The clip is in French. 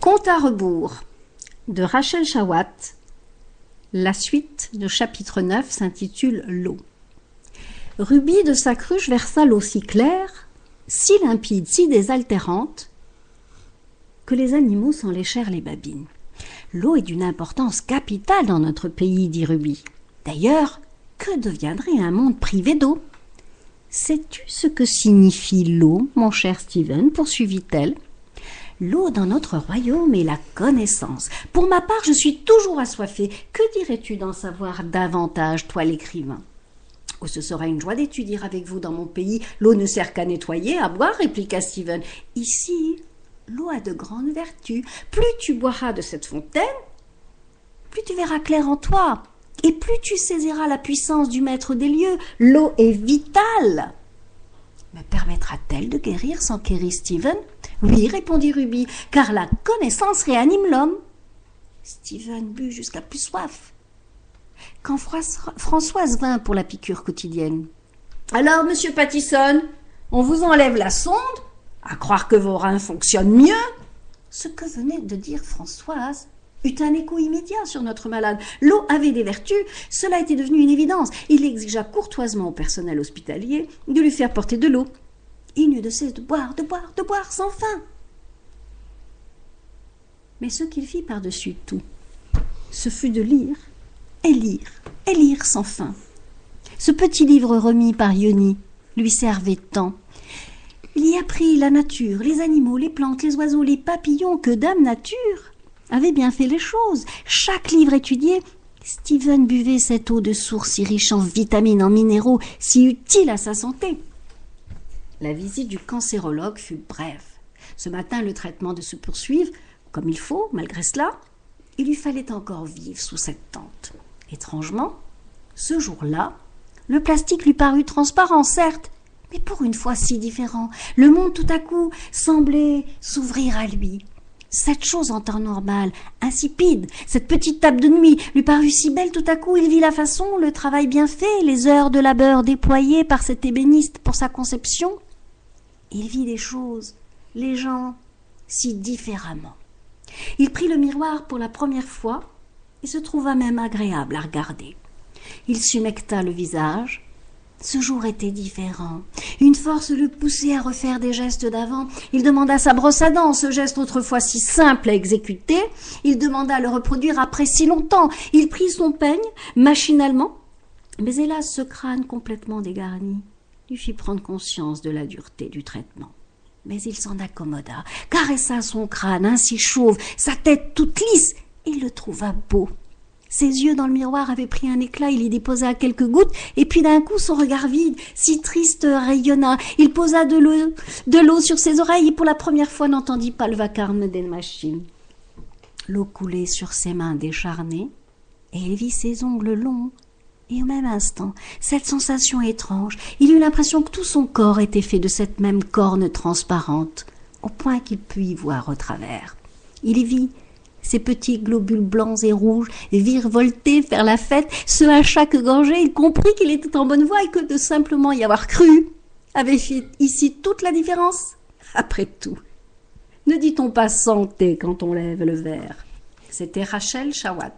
Compte à rebours de Rachel Chawat. La suite du chapitre 9 s'intitule L'eau. Ruby de sa cruche versa l'eau si claire, si limpide, si désaltérante, que les animaux s'en léchèrent les babines. L'eau est d'une importance capitale dans notre pays, dit Ruby. D'ailleurs, que deviendrait un monde privé d'eau? Sais-tu ce que signifie l'eau, mon cher Steven, poursuivit-elle. L'eau dans notre royaume est la connaissance. Pour ma part, je suis toujours assoiffée. Que dirais-tu d'en savoir davantage, toi l'écrivain? Oh, ce sera une joie d'étudier avec vous dans mon pays. L'eau ne sert qu'à nettoyer, à boire, répliqua Steven. Ici, l'eau a de grandes vertus. Plus tu boiras de cette fontaine, plus tu verras clair en toi. Et plus tu saisiras la puissance du maître des lieux. L'eau est vitale. Me permettra-t-elle de guérir s'enquérit Steven. Oui, répondit Ruby, car la connaissance réanime l'homme. Steven but jusqu'à plus soif. Quand Françoise vint pour la piqûre quotidienne. Alors, monsieur Pattison, on vous enlève la sonde, à croire que vos reins fonctionnent mieux. Ce que venait de dire Françoise eut un écho immédiat sur notre malade. L'eau avait des vertus, cela était devenu une évidence. Il exigea courtoisement au personnel hospitalier de lui faire porter de l'eau. Il n'eut de cesse de boire, sans fin. Mais ce qu'il fit par-dessus tout, ce fut de lire, et lire sans fin. Ce petit livre remis par Ioni lui servait tant. Il y apprit la nature, les animaux, les plantes, les oiseaux, les papillons, que Dame Nature avait bien fait les choses. Chaque livre étudié, Steven buvait cette eau de source si riche en vitamines, en minéraux, si utile à sa santé. La visite du cancérologue fut brève. Ce matin, le traitement de se poursuivre, comme il faut, malgré cela, il lui fallait encore vivre sous cette tente. Étrangement, ce jour-là, le plastique lui parut transparent, certes, mais pour une fois si différent. Le monde tout à coup semblait s'ouvrir à lui. Cette chose en temps normal, insipide, cette petite table de nuit, lui parut si belle tout à coup. Il vit la façon, le travail bien fait, les heures de labeur déployées par cet ébéniste pour sa conception. Il vit les choses, les gens, si différemment. Il prit le miroir pour la première fois et se trouva même agréable à regarder. Il s'humecta le visage. Ce jour était différent. Une force le poussait à refaire des gestes d'avant. Il demanda sa brosse à dents, ce geste autrefois si simple à exécuter. Il demanda à le reproduire après si longtemps. Il prit son peigne, machinalement. Mais hélas, ce crâne complètement dégarni lui fit prendre conscience de la dureté du traitement. Mais il s'en accommoda, caressa son crâne ainsi chauve, sa tête toute lisse, et le trouva beau. Ses yeux dans le miroir avaient pris un éclat, il y déposa quelques gouttes, et puis d'un coup son regard vide, si triste, rayonna. Il posa de l'eau sur ses oreilles, et pour la première fois n'entendit pas le vacarme des machines. L'eau coulait sur ses mains décharnées, et il vit ses ongles longs. Et au même instant, cette sensation étrange, il eut l'impression que tout son corps était fait de cette même corne transparente, au point qu'il put y voir au travers. Il y vit ces petits globules blancs et rouges virevolter, faire la fête, ceux à chaque gorgée. Il comprit qu'il était en bonne voie et que de simplement y avoir cru avait fait ici toute la différence. Après tout, ne dit-on pas santé quand on lève le verre? C'était Rachel Chawat.